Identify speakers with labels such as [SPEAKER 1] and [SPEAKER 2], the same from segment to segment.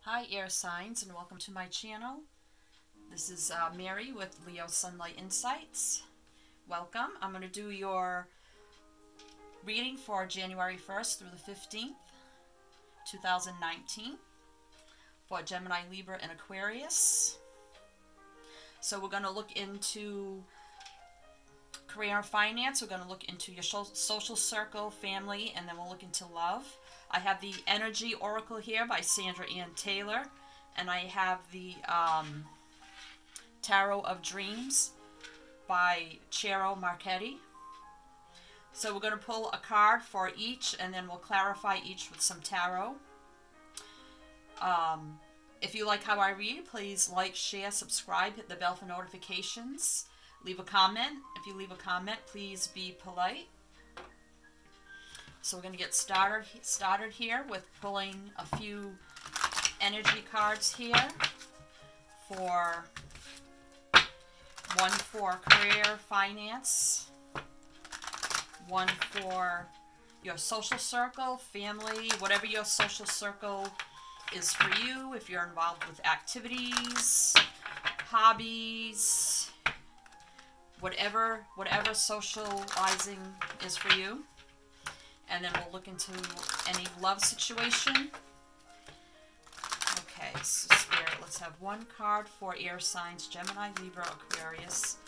[SPEAKER 1] Hi air signs, and welcome to my channel. This is Mary with Leo Sunlight Insights. Welcome. I'm going to do your reading for January 1st through the 15th, 2019 for Gemini, Libra, and Aquarius. So we're going to look into career and finance. We're going to look into your social circle, family, and then we'll look into love. I have the Energy Oracle here by Sandra Ann Taylor, and I have the Tarot of Dreams by Cero Marchetti. So we're going to pull a card for each, and then we'll clarify each with some tarot. If you like how I read, please like, share, subscribe, hit the bell for notifications. Leave a comment. If you leave a comment, please be polite. So we're going to get started here with pulling a few energy cards here for one for career, finance, one for your social circle, family, whatever your social circle is for you, if you're involved with activities, hobbies, whatever socializing is for you. And then we'll look into any love situation. Okay, so Spirit, let's have one card for air signs, Gemini, Libra, Aquarius,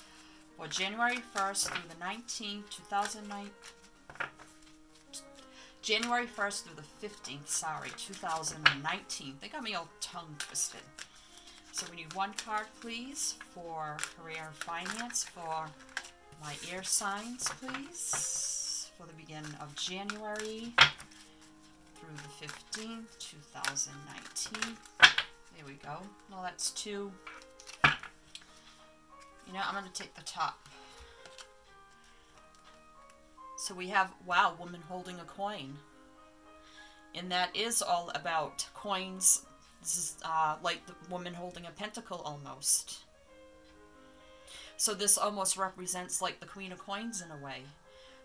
[SPEAKER 1] for January 1st through the 19th, 2009. January 1st through the 15th, sorry, 2019. They got me all tongue twisted. So we need one card, please, for career and finance for my air signs, please. For the beginning of January through the 15th, 2019. There we go. No, that's two. You know, I'm going to take the top. So we have, wow, woman holding a coin. And that is all about coins. This is like the woman holding a pentacle almost. So this almost represents like the Queen of Coins in a way.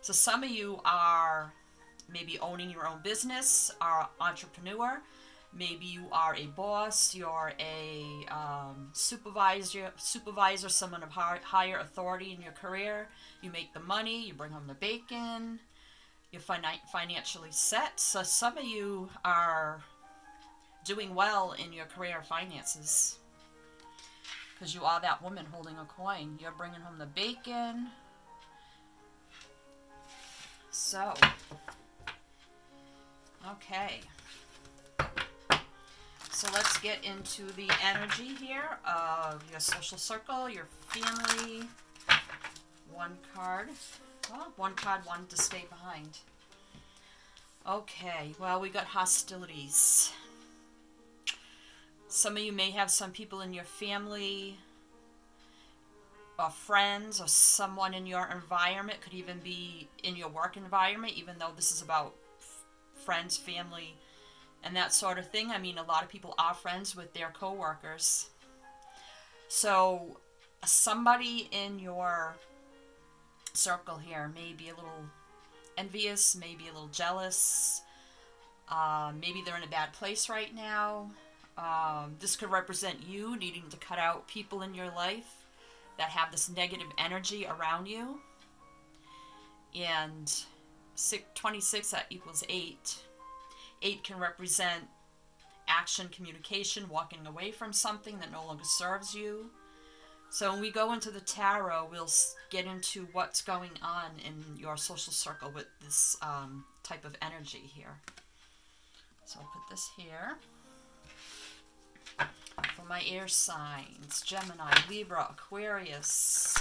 [SPEAKER 1] So some of you are maybe owning your own business, are an entrepreneur, maybe you are a boss, you're a supervisor, someone of higher authority in your career. You make the money, you bring home the bacon, you're financially set. So some of you are doing well in your career finances because you are that woman holding a coin. You're bringing home the bacon. So, okay, so let's get into the energy here of your social circle, your family. One card, well, one card wanted to stay behind. Okay, well, we got hostilities. Some of you may have some people in your family or friends or someone in your environment, could even be in your work environment, even though this is about friends, family, and that sort of thing. I mean, a lot of people are friends with their co-workers. So somebody in your circle here may be a little envious, maybe a little jealous, maybe they're in a bad place right now. This could represent you needing to cut out people in your life that have this negative energy around you. And 26, that equals 8. 8 can represent action, communication, walking away from something that no longer serves you. So when we go into the tarot, we'll get into what's going on in your social circle with this type of energy here. So I'll put this here. For my air signs, Gemini, Libra, Aquarius,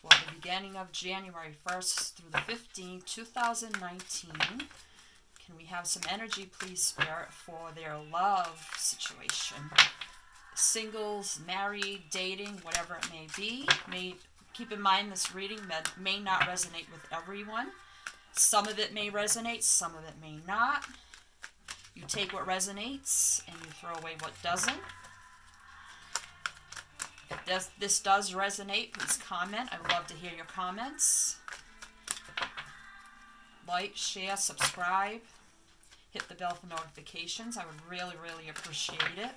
[SPEAKER 1] for the beginning of January 1st through the 15th, 2019. Can we have some energy, please, Spirit, for their love situation? Singles, married, dating, whatever it may be. Keep in mind this reading may not resonate with everyone. Some of it may resonate, some of it may not. You take what resonates and you throw away what doesn't. If this does resonate, please comment. I would love to hear your comments. Like, share, subscribe. hit the bell for notifications. I would really, really appreciate it.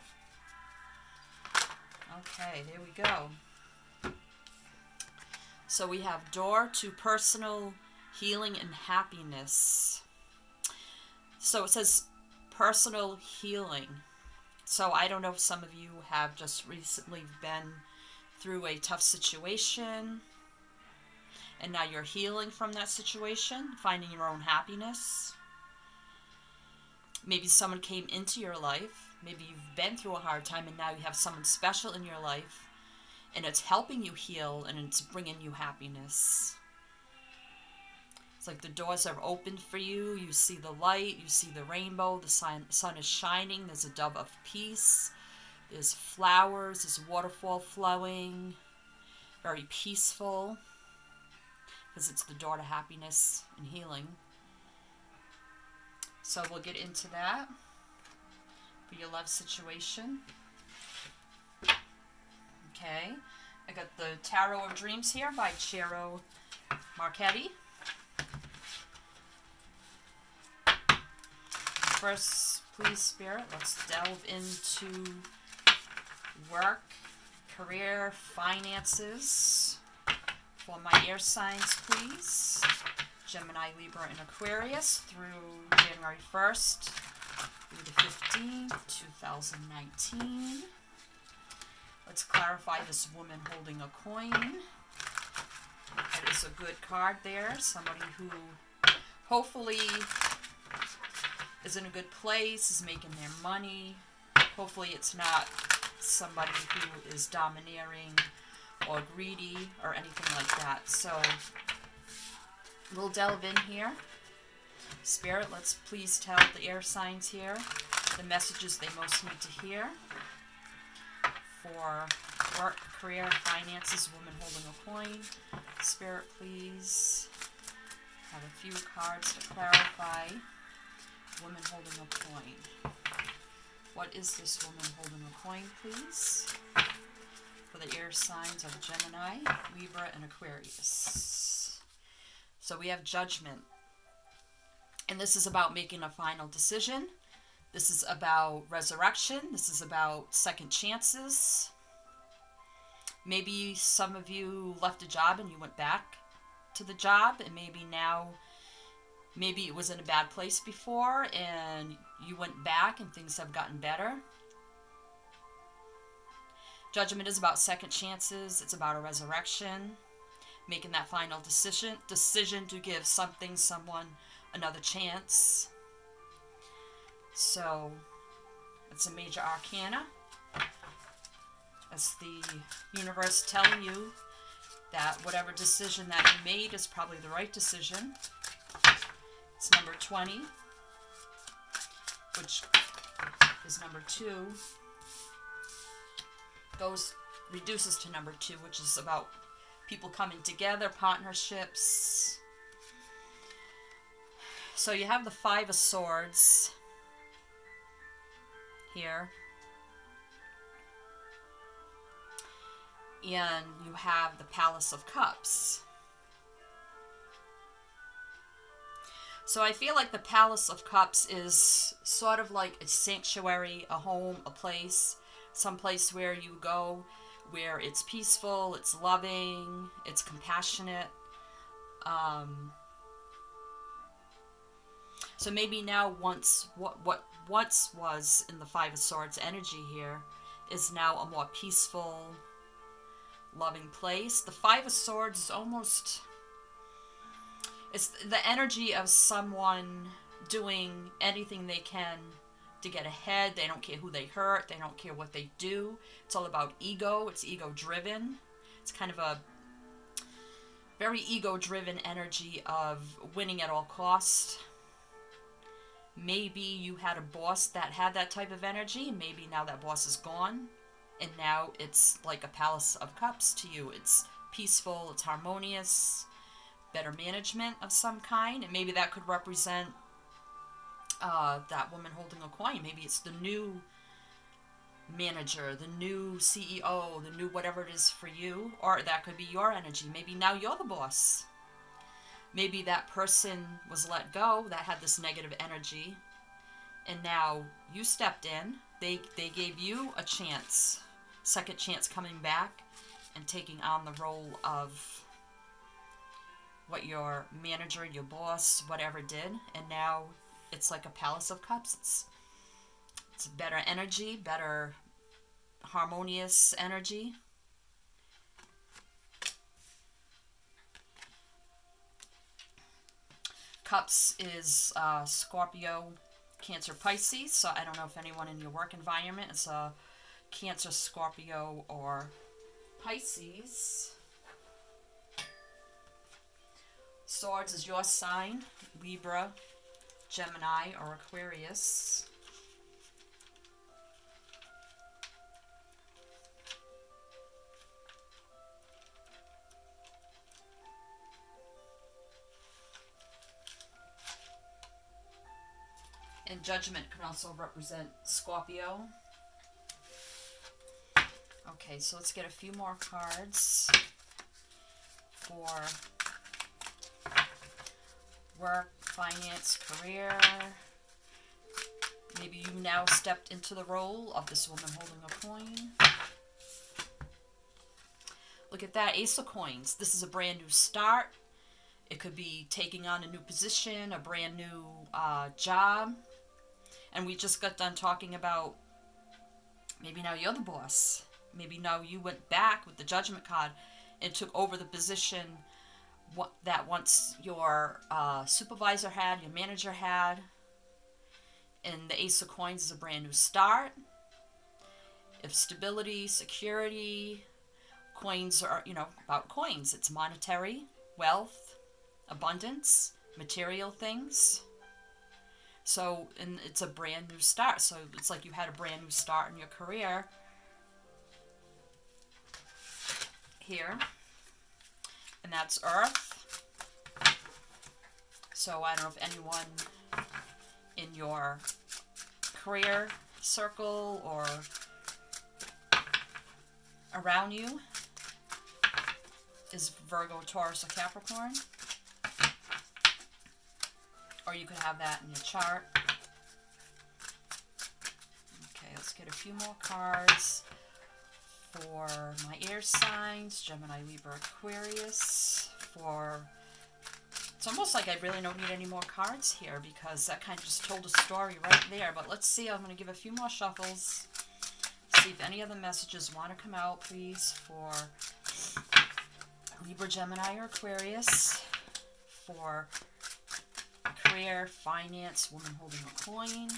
[SPEAKER 1] Okay, there we go. So we have door to personal healing and happiness. So it says personal healing. So I don't know if some of you have just recently been through a tough situation and now you're healing from that situation, finding your own happiness. Maybe someone came into your life. Maybe you've been through a hard time and now you have someone special in your life and it's helping you heal and it's bringing you happiness. It's like the doors are open for you. You see the light, you see the rainbow, the sun is shining, there's a dove of peace, there's flowers, there's a waterfall flowing, very peaceful, because it's the door to happiness and healing. So we'll get into that for your love situation. Okay, I got the Tarot of Dreams here by Chero Marchetti. First, please, Spirit, let's delve into work, career, finances for my air signs, please. Gemini, Libra, and Aquarius through January 1st through the 15th, 2019. Let's clarify this woman holding a coin. That is a good card there. Somebody who hopefully is in a good place, is making their money. Hopefully it's not somebody who is domineering or greedy or anything like that. So we'll delve in here. Spirit, let's please tell the air signs here the messages they most need to hear for work, career, finances, woman holding a coin. Spirit, please have a few cards to clarify. Woman holding a coin. What is this woman holding a coin, please? For the air signs of Gemini, Libra, and Aquarius. So we have Judgment. And this is about making a final decision. This is about resurrection. This is about second chances. Maybe some of you left a job and you went back to the job, and maybe now, maybe it was in a bad place before and you went back and things have gotten better. Judgment is about second chances. It's about a resurrection. Making that final decision to give something, someone, another chance. So, it's a major arcana. It's the universe telling you that whatever decision that you made is probably the right decision. It's number 20, which is number 2. Reduces to number 2, which is about people coming together, partnerships. So you have the 5 of Swords here. And you have the Palace of Cups. So I feel like the Palace of Cups is sort of like a sanctuary, a home, a place, someplace where you go, where it's peaceful, it's loving, it's compassionate. So maybe now what once was in the 5 of Swords energy here is now a more peaceful, loving place. The 5 of Swords is almost, it's the energy of someone doing anything they can to get ahead. They don't care who they hurt. They don't care what they do. It's all about ego. It's ego-driven. It's kind of a very ego-driven energy of winning at all costs. Maybe you had a boss that had that type of energy. Maybe now that boss is gone. And now it's like a Palace of Cups to you. It's peaceful. It's harmonious. Better management of some kind. And maybe that could represent that woman holding a coin. Maybe it's the new manager, the new CEO, the new whatever it is for you. Or that could be your energy. Maybe now you're the boss. Maybe that person was let go that had this negative energy. And now you stepped in. They gave you a chance, second chance coming back and taking on the role of what your manager, your boss, whatever did. And now it's like a Palace of Cups. It's better energy, better harmonious energy. Cups is Scorpio, Cancer, Pisces. So I don't know if anyone in your work environment is a Cancer, Scorpio, or Pisces. Swords is your sign, Libra, Gemini, or Aquarius. And Judgment can also represent Scorpio. Okay, so let's get a few more cards for work, finance, career. Maybe you now stepped into the role of this woman holding a coin. Look at that, Ace of Coins. This is a brand new start. It could be taking on a new position, a brand new job. And we just got done talking about maybe now you're the boss. Maybe now you went back with the Judgment card and took over the position that once your supervisor had, your manager had. And the Ace of Coins is a brand new start. If stability, security, coins are, you know, about coins. It's monetary, wealth, abundance, material things. So, and it's a brand new start. So it's like you had a brand new start in your career here. And that's Earth. So I don't know if anyone in your career circle or around you is Virgo, Taurus, or Capricorn. Or you could have that in your chart. Okay, let's get a few more cards for my air signs, Gemini, Libra, Aquarius. It's almost like I really don't need any more cards here because that kind of just told a story right there. But let's see, I'm going to give a few more shuffles. See if any other messages want to come out, please, for Libra, Gemini, or Aquarius. For career, finance, woman holding a coin.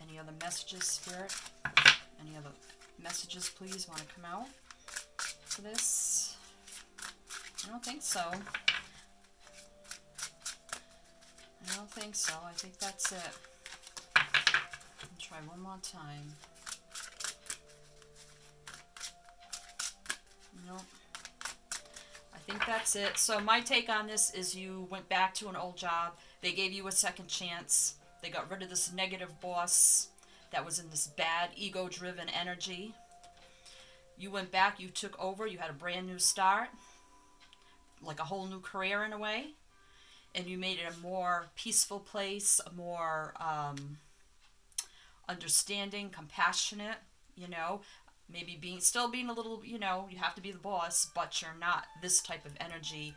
[SPEAKER 1] Any other messages, Spirit? Any other messages, please, want to come out for this? I don't think so. I don't think so. I think that's it. I'll try one more time. Nope. I think that's it. So my take on this is you went back to an old job. They gave you a second chance. They got rid of this negative boss that was in this bad ego-driven energy. You went back, you took over, you had a brand new start, like a whole new career in a way, and you made it a more peaceful place, a more understanding, compassionate, you know, maybe still being a little, you know, you have to be the boss, but you're not this type of energy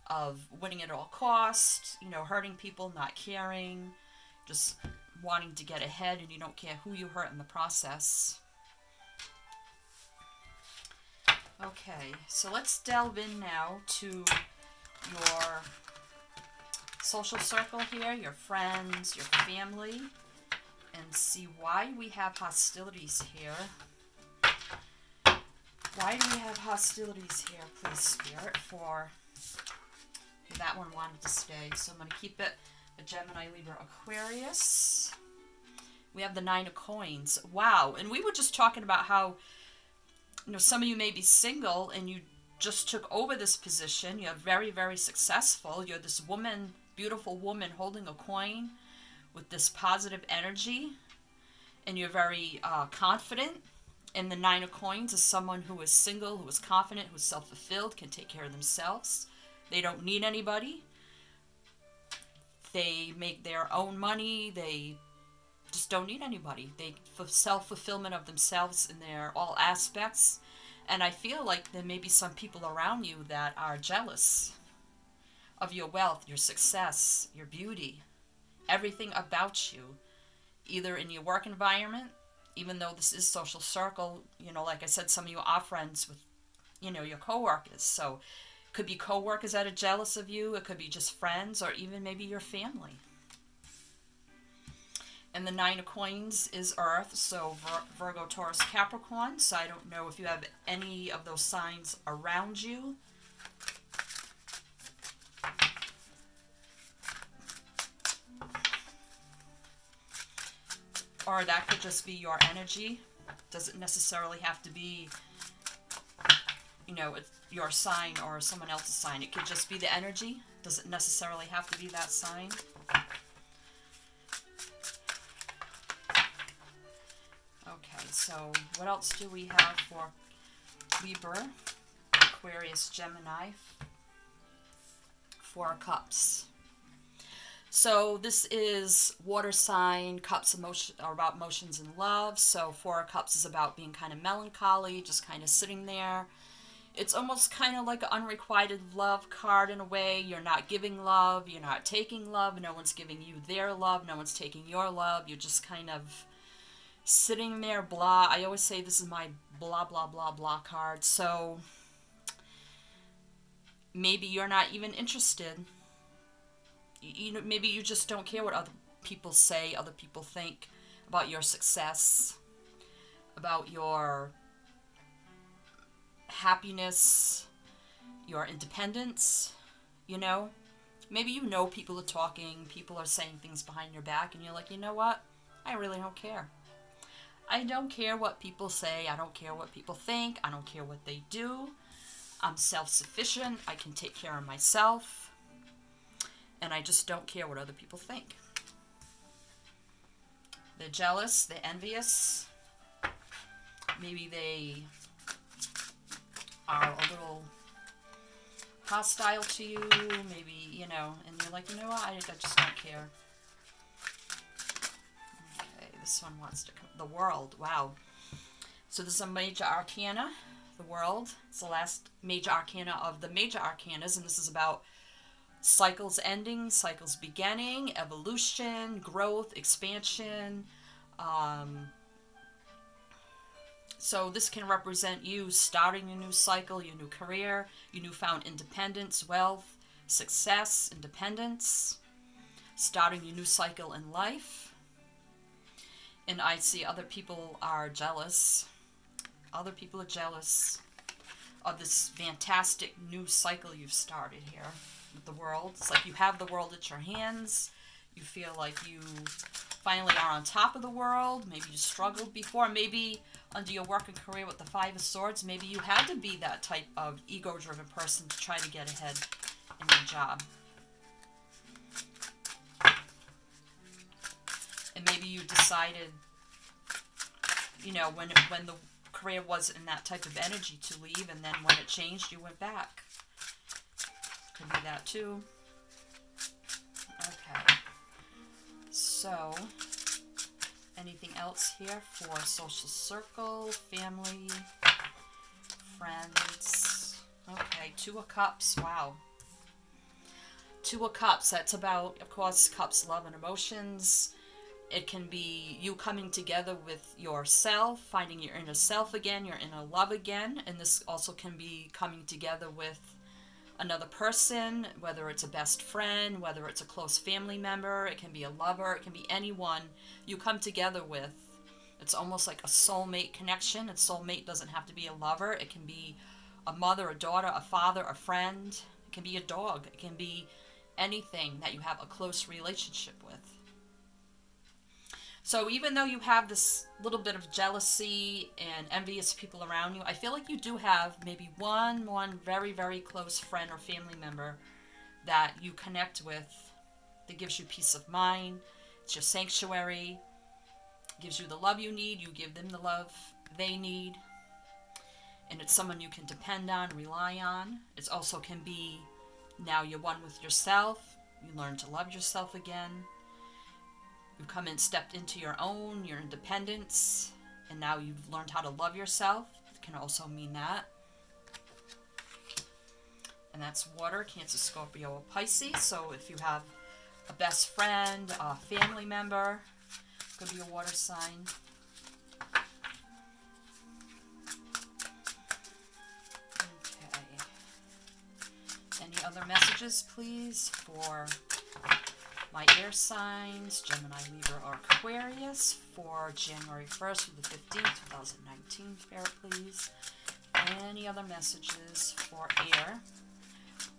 [SPEAKER 1] of winning at all costs, you know, hurting people, not caring, just wanting to get ahead, and you don't care who you hurt in the process. Okay, so let's delve in now to your social circle here, your friends, your family, and see why we have hostilities here. Why do we have hostilities here, please, Spirit, for that one wanted to stay. So I'm going to keep it a Gemini, Libra, Aquarius. We have the Nine of Coins. Wow. And we were just talking about how, you know, some of you may be single and you just took over this position. You're very, very successful. You're this woman, beautiful woman holding a coin with this positive energy. And you're very confident. And the Nine of Coins is someone who is single, who is confident, who is self-fulfilled, can take care of themselves. They don't need anybody. They make their own money. They just don't need anybody. They for self-fulfillment of themselves in their all aspects. And I feel like there may be some people around you that are jealous of your wealth, your success, your beauty, everything about you, either in your work environment, even though this is social circle, you know, like I said, some of you are friends with, you know, your coworkers. So it could be coworkers that are jealous of you. It could be just friends, or even maybe your family. And the Nine of Coins is Earth, so Virgo, Taurus, Capricorn. So I don't know if you have any of those signs around you. Or that could just be your energy. Doesn't necessarily have to be, you know, it's your sign or someone else's sign. It could just be the energy. Doesn't necessarily have to be that sign. Okay, so what else do we have for Libra, Aquarius, Gemini? Four of Cups. So this is water sign. Cups emotion are about emotions and love. So Four of Cups is about being kind of melancholy, just kind of sitting there. It's almost kind of like an unrequited love card in a way. You're not giving love. You're not taking love. No one's giving you their love. No one's taking your love. You're just kind of sitting there, blah. I always say this is my blah, blah, blah, blah card. So maybe you're not even interested. You know, maybe you just don't care what other people say, other people think about your success, about your happiness, your independence, you know? Maybe you know people are talking, people are saying things behind your back, and you're like, you know what? I really don't care. I don't care what people say. I don't care what people think. I don't care what they do. I'm self-sufficient. I can take care of myself. And I just don't care what other people think. They're jealous. They're envious. Maybe they are a little hostile to you. Maybe, you know, and you're like, you know what? I just don't care. Okay, this one wants to come. The World. Wow. So this is a major arcana. The World. It's the last major arcana of the major arcanas, and this is about cycles ending, cycles beginning, evolution, growth, expansion. So this can represent you starting a new cycle, your new career, your newfound independence, wealth, success, independence, starting your new cycle in life. And I see other people are jealous. Other people are jealous of this fantastic new cycle you've started here. The World. It's like you have the world at your hands. You feel like you finally are on top of the world. Maybe you struggled before. Maybe under your work and career with the Five of Swords, maybe you had to be that type of ego-driven person to try to get ahead in your job. And maybe you decided, you know, when the career wasn't in that type of energy to leave, and then when it changed, you went back. Could be that too. Okay. So, anything else here for social circle, family, friends? Okay, Two of Cups. Wow. Two of Cups. That's about, of course, cups, love, and emotions. It can be you coming together with yourself, finding your inner self again, your inner love again. And this also can be coming together with another person, whether it's a best friend, whether it's a close family member, it can be a lover, it can be anyone you come together with. It's almost like a soulmate connection. A soulmate doesn't have to be a lover. It can be a mother, a daughter, a father, a friend. It can be a dog. It can be anything that you have a close relationship with. So even though you have this little bit of jealousy and envious people around you, I feel like you do have maybe one very, very close friend or family member that you connect with that gives you peace of mind. It's your sanctuary. Gives you the love you need. You give them the love they need. And it's someone you can depend on, rely on. It also can be now you're one with yourself. You learn to love yourself again. You come in, stepped into your own, your independence, and now you've learned how to love yourself. It can also mean that. And that's water, Cancer, Scorpio, or Pisces. So if you have a best friend, a family member, could be a water sign. Okay. Any other messages, please, for my air signs, Gemini, Libra, or Aquarius, for January 1st through the 15th, 2019, Spirit, please. Any other messages for air,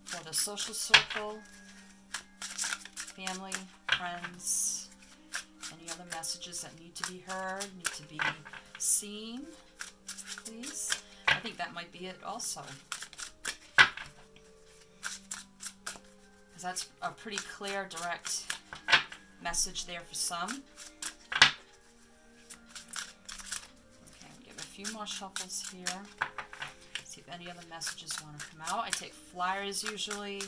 [SPEAKER 1] for the social circle, family, friends, any other messages that need to be heard, need to be seen, please? I think that might be it also. Because that's a pretty clear, direct message there for some. Okay, give it a few more shuffles here. See if any other messages want to come out. I take flyers usually.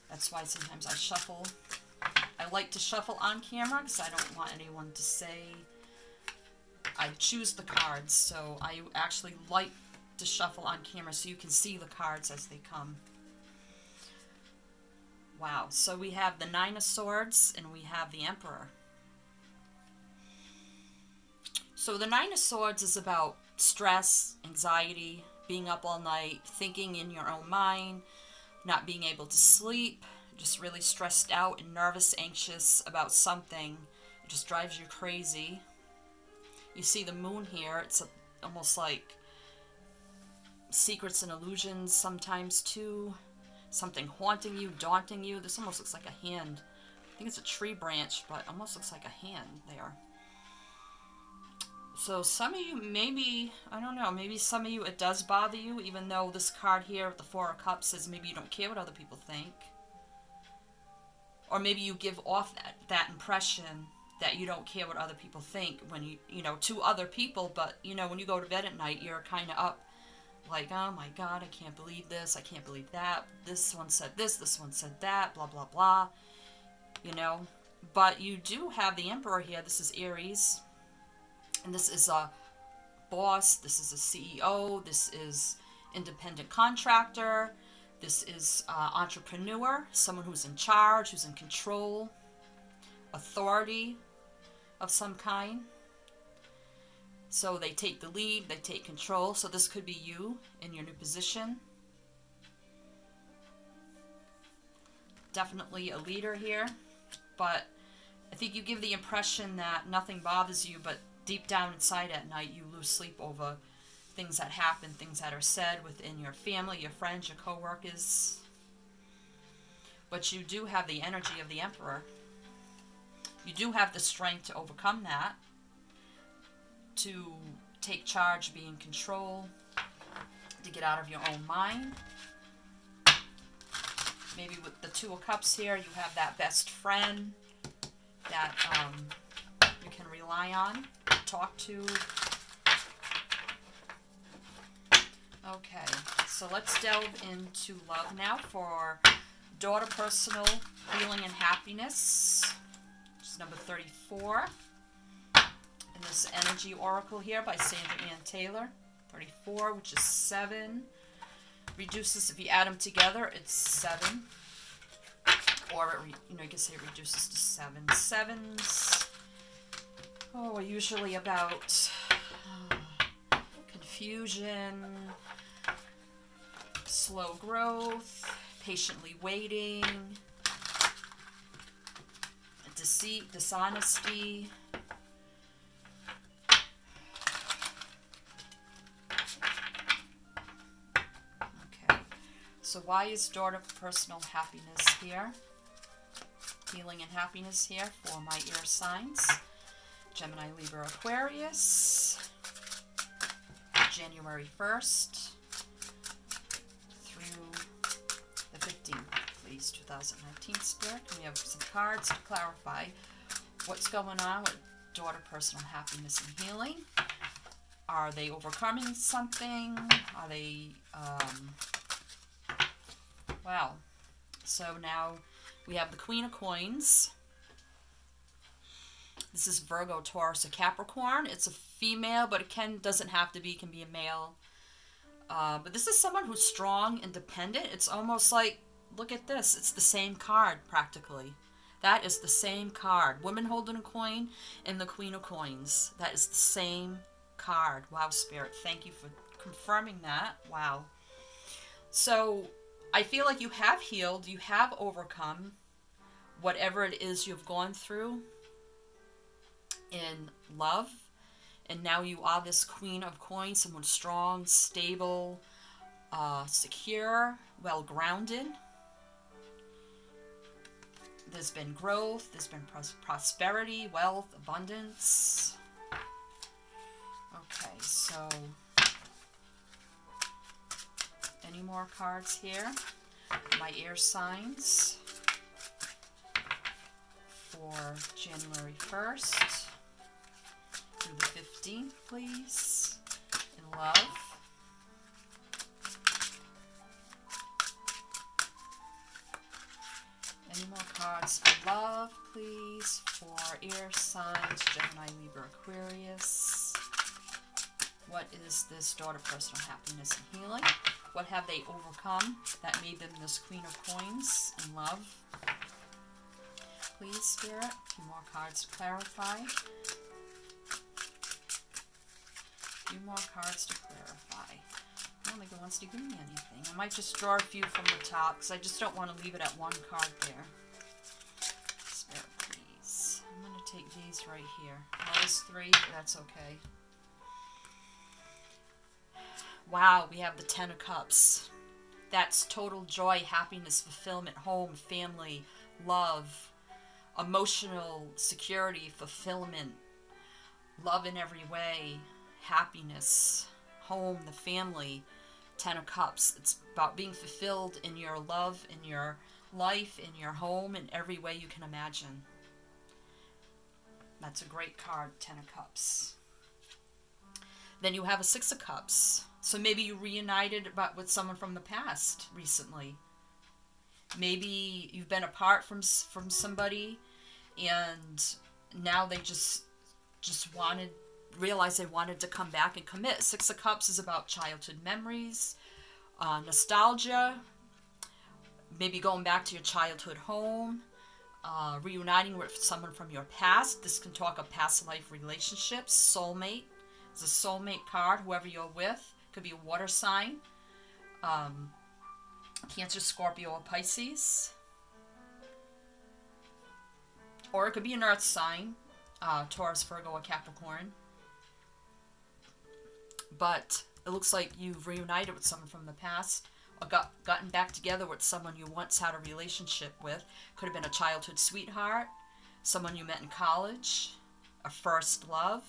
[SPEAKER 1] That's why sometimes I shuffle. I like to shuffle on camera because I don't want anyone to say I choose the cards. So I actually like to shuffle on camera so you can see the cards as they come. Wow, so we have the Nine of Swords and we have the Emperor. So the Nine of Swords is about stress, anxiety, being up all night, thinking in your own mind, not being able to sleep, just really stressed out and nervous, anxious about something. It just drives you crazy. You see the moon here. It's almost like secrets and illusions sometimes too. Something haunting you, daunting you. This almost looks like a hand. I think it's a tree branch, but almost looks like a hand there. So some of you, maybe, I don't know, maybe some of you it does bother you, even though this card here, the Four of Cups, says maybe you don't care what other people think. Or maybe you give off that impression that you don't care what other people think when you know, to other people, but, you know, when you go to bed at night, you're kind of up like, oh my God, I can't believe this, I can't believe that, this one said this one said that, blah, blah, blah, you know. But you do have the Emperor here. This is Aries, and this is a boss, this is a CEO, this is independent contractor, this is entrepreneur, someone who's in charge, who's in control, authority of some kind. So they take the lead, they take control. So this could be you in your new position. Definitely a leader here. But I think you give the impression that nothing bothers you, but deep down inside at night you lose sleep over things that happen, things that are said within your family, your friends, your co-workers. But you do have the energy of the Emperor. You do have the strength to overcome that, to take charge, be in control, to get out of your own mind. Maybe with the Two of Cups here, you have that best friend that you can rely on, talk to. Okay, so let's delve into love now for daughter, personal, healing, and happiness, which is number 34. And this Energy Oracle here by Sandra Ann Taylor, 34, which is 7. Reduces, if you add them together, it's 7. Or, you know, you can say it reduces to 7. 7s, are usually about confusion, slow growth, patiently waiting, deceit, dishonesty. Okay, so why is daughter personal happiness here? Healing and happiness here for my air signs. Gemini, Libra, Aquarius. January 1st through the 15th, please, 2019, Spirit. And we have some cards to clarify what's going on with daughter personal happiness and healing. Are they overcoming something? Are they, wow. So now we have the Queen of Coins. This is Virgo, Taurus, or Capricorn. It's a female, but it doesn't have to be. It can be a male. But this is someone who's strong, independent. It's almost like, look at this. It's the same card, practically. That is the same card. Woman holding a coin and the Queen of Coins. That is the same card. Wow, Spirit. Thank you for confirming that. Wow. So, I feel like you have healed. You have overcome whatever it is you've gone through in love. And now you are this Queen of Coins, someone strong, stable, secure, well-grounded. There's been growth, there's been prosperity, wealth, abundance. Okay, so any more cards here? My air signs for January 1st through the 15th, please, in love. Any more cards for love, please, for air signs, Gemini, Libra, Aquarius. What is this daughter personal happiness and healing? What have they overcome that made them this Queen of Coins in love? Please, Spirit, a few more cards to clarify. A few more cards to clarify. I don't think it wants to give me anything. I might just draw a few from the top because I just don't want to leave it at one card there. Spirit, please. I'm going to take these right here. Minus 3, that's okay. Wow, we have the Ten of Cups. That's total joy, happiness, fulfillment, home, family, love, emotional security, fulfillment, love in every way, happiness, home, the family. Ten of Cups. It's about being fulfilled in your love, in your life, in your home, in every way you can imagine. That's a great card, Ten of Cups. Then you have a Six of Cups. So maybe you reunited with someone from the past recently. Maybe you've been apart from somebody, and now they just realized they wanted to come back and commit. Six of Cups is about childhood memories, nostalgia, maybe going back to your childhood home, reuniting with someone from your past. This can talk of past life relationships, soulmate. It's a soulmate card, whoever you're with. Could be a water sign, Cancer, Scorpio, or Pisces. Or it could be an earth sign, Taurus, Virgo, or Capricorn. But it looks like you've reunited with someone from the past, or gotten back together with someone you once had a relationship with. Could have been a childhood sweetheart, someone you met in college, a first love.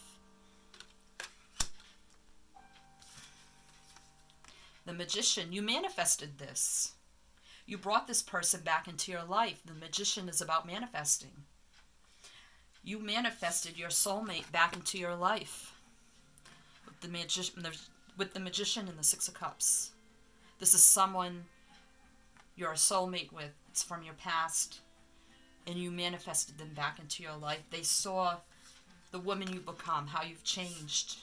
[SPEAKER 1] The Magician, you manifested this. You brought this person back into your life. The Magician is about manifesting. You manifested your soulmate back into your life. With the Magician and the Six of Cups. This is someone you're a soulmate with. It's from your past. And you manifested them back into your life. They saw the woman you've become, how you've changed.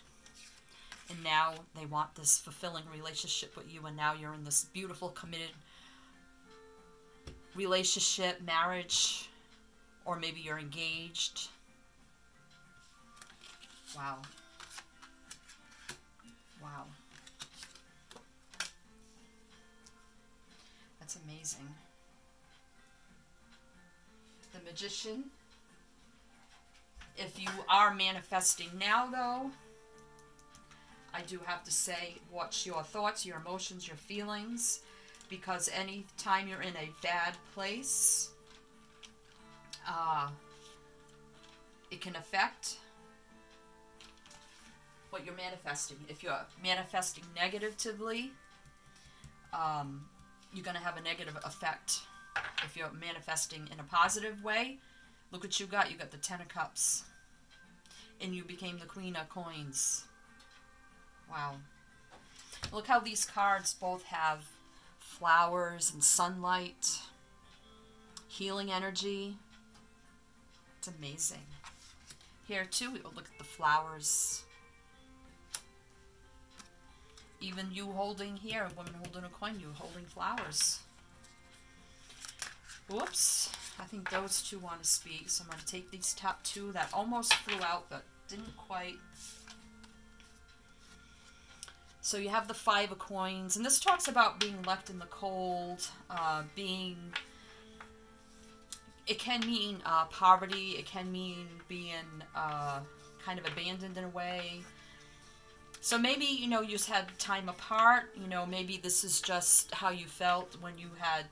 [SPEAKER 1] And now they want this fulfilling relationship with you. And now you're in this beautiful, committed relationship, marriage. Or maybe you're engaged. Wow. Wow. That's amazing. The Magician. If you are manifesting now, though, I do have to say, watch your thoughts, your emotions, your feelings, because any time you're in a bad place, it can affect what you're manifesting. If you're manifesting negatively, you're going to have a negative effect. If you're manifesting in a positive way, look what you got. You got the Ten of Cups. And you became the Queen of Coins. Wow. Look how these cards both have flowers and sunlight, healing energy. It's amazing. Here too, we will look at the flowers. Even you holding here, a woman holding a coin, you holding flowers. Whoops. I think those two want to speak, so I'm going to take these top two that almost flew out, but didn't quite. So you have the Five of Coins, and this talks about being left in the cold, it can mean poverty, it can mean being kind of abandoned in a way. So maybe, you know, you just had time apart, you know, maybe this is just how you felt when you had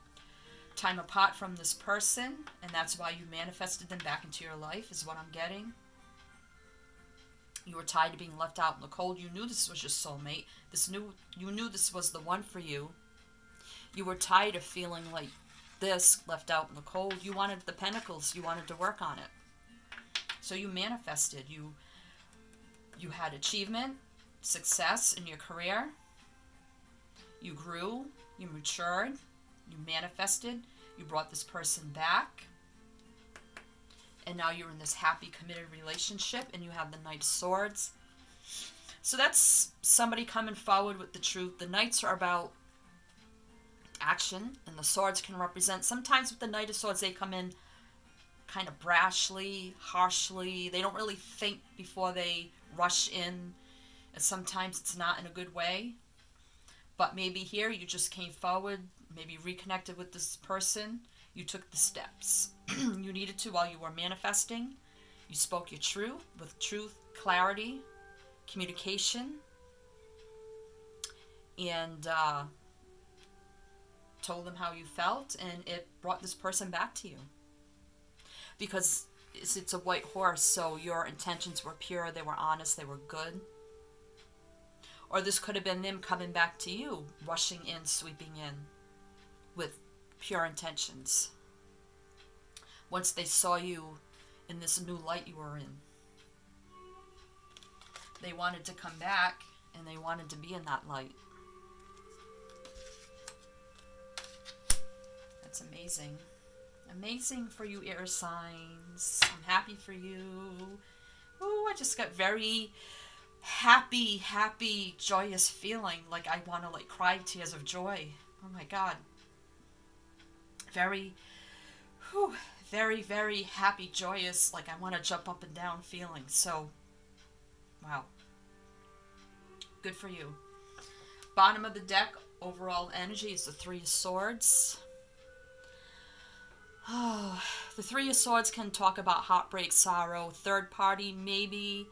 [SPEAKER 1] time apart from this person, and that's why you manifested them back into your life, is what I'm getting. You were tired of being left out in the cold. You knew this was your soulmate. You knew this was the one for you. You were tired of feeling like this, left out in the cold. You wanted the pentacles. You wanted to work on it. So you manifested. You had achievement, success in your career. You grew. You matured. You manifested. You brought this person back. And now you're in this happy, committed relationship, and you have the Knight of Swords. So that's somebody coming forward with the truth. The Knights are about action, and the Swords can represent, sometimes with the Knight of Swords, they come in kind of brashly, harshly. They don't really think before they rush in, and sometimes it's not in a good way. But maybe here you just came forward, maybe reconnected with this person. You took the steps you needed to while you were manifesting. You spoke your truth with truth, clarity, communication, and told them how you felt, and it brought this person back to you. Because it's a white horse, so your intentions were pure, they were honest, they were good. Or this could have been them coming back to you, rushing in, sweeping in with pure intentions. Once they saw you in this new light you were in, they wanted to come back, and they wanted to be in that light. That's amazing. Amazing for you, air signs. I'm happy for you. Ooh, I just got very happy, joyous feeling. Like I want to like cry tears of joy. Oh my God. Very, very happy, joyous. Like I want to jump up and down feeling. So, wow. Good for you. Bottom of the deck, overall energy is the Three of Swords. Oh, the Three of Swords can talk about heartbreak, sorrow, third party, maybe.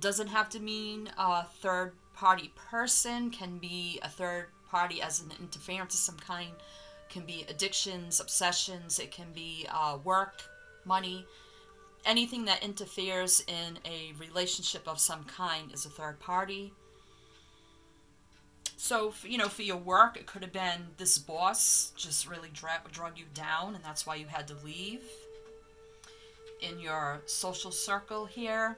[SPEAKER 1] Doesn't have to mean a third party person. Can be a third party as an interference of some kind. Can be addictions, obsessions. It can be work, money. Anything that interferes in a relationship of some kind is a third party. So, you know, for your work, it could have been this boss just really drug you down, and that's why you had to leave. In your social circle here,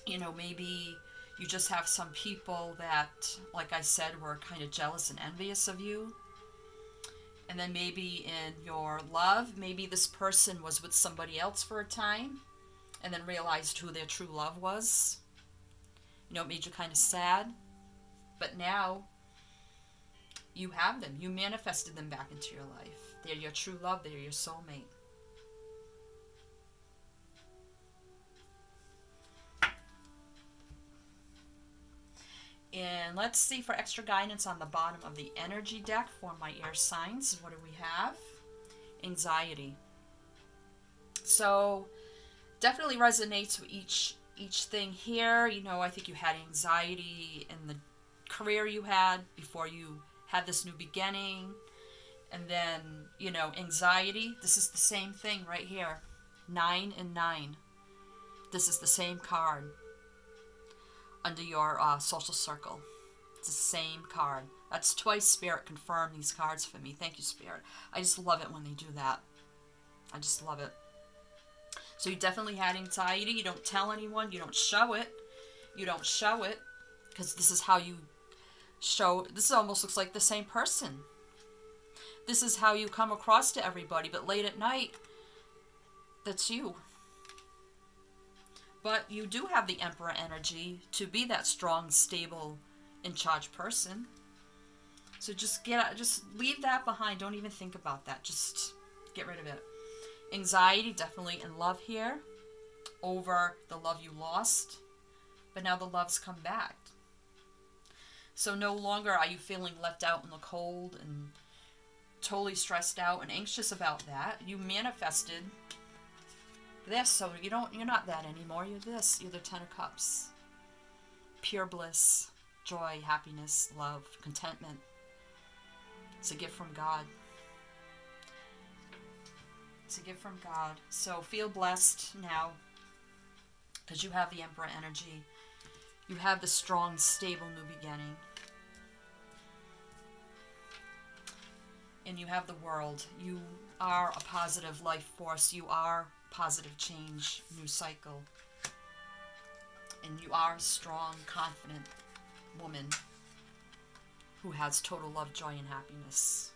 [SPEAKER 1] you know, maybe you just have some people that, like I said, were kind of jealous and envious of you. And then maybe in your love, maybe this person was with somebody else for a time and then realized who their true love was. You know, it made you kind of sad. But now you have them. You manifested them back into your life. They're your true love. They're your soulmate. And let's see for extra guidance on the bottom of the energy deck for my air signs. What do we have? Anxiety. So definitely resonates with each thing here. You know, I think you had anxiety in the career you had before you had this new beginning. And then, you know, anxiety. This is the same thing right here. 9 and 9. This is the same card under your social circle. It's the same card. That's twice Spirit confirmed these cards for me. Thank you, Spirit. I just love it when they do that. I just love it. So you definitely had anxiety. You don't tell anyone. You don't show it. You don't show it because this is how you show. This almost looks like the same person. This is how you come across to everybody, but late at night, that's you. But you do have the Emperor energy to be that strong, stable, in charge person. So just leave that behind. Don't even think about that. Just get rid of it. Anxiety, definitely in love here, over the love you lost. But now the love's come back. So no longer are you feeling left out in the cold and totally stressed out and anxious about that. You manifested this, so you're not that anymore. You're this. You're the Ten of Cups. Pure bliss, joy, happiness, love, contentment. It's a gift from God. It's a gift from God. So feel blessed now, because you have the Emperor energy. You have the strong, stable new beginning. And you have the World. You are a positive life force. You are positive change, new cycle. And you are a strong, confident woman who has total love, joy, and happiness.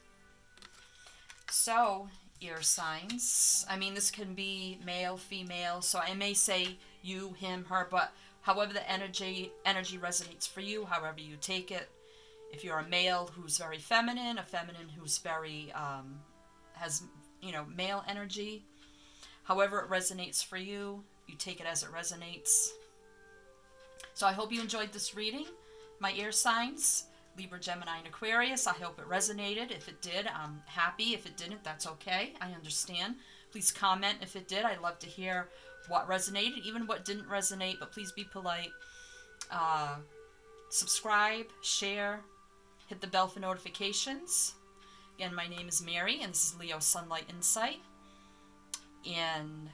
[SPEAKER 1] So, air signs. I mean, this can be male, female. So I may say you, him, her, but however the energy resonates for you, however you take it. If you're a male who's very feminine, a feminine who's very, has, male energy, however it resonates for you, you take it as it resonates. So I hope you enjoyed this reading. My air signs, Libra, Gemini, and Aquarius. I hope it resonated. If it did, I'm happy. If it didn't, that's okay. I understand. Please comment if it did. I'd love to hear what resonated, even what didn't resonate, but please be polite. Subscribe, share, hit the bell for notifications. Again, my name is Mary, and this is Leo Sunlight Insight. And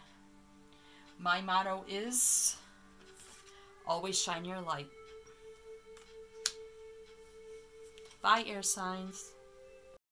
[SPEAKER 1] my motto is, always shine your light. Bye, air signs.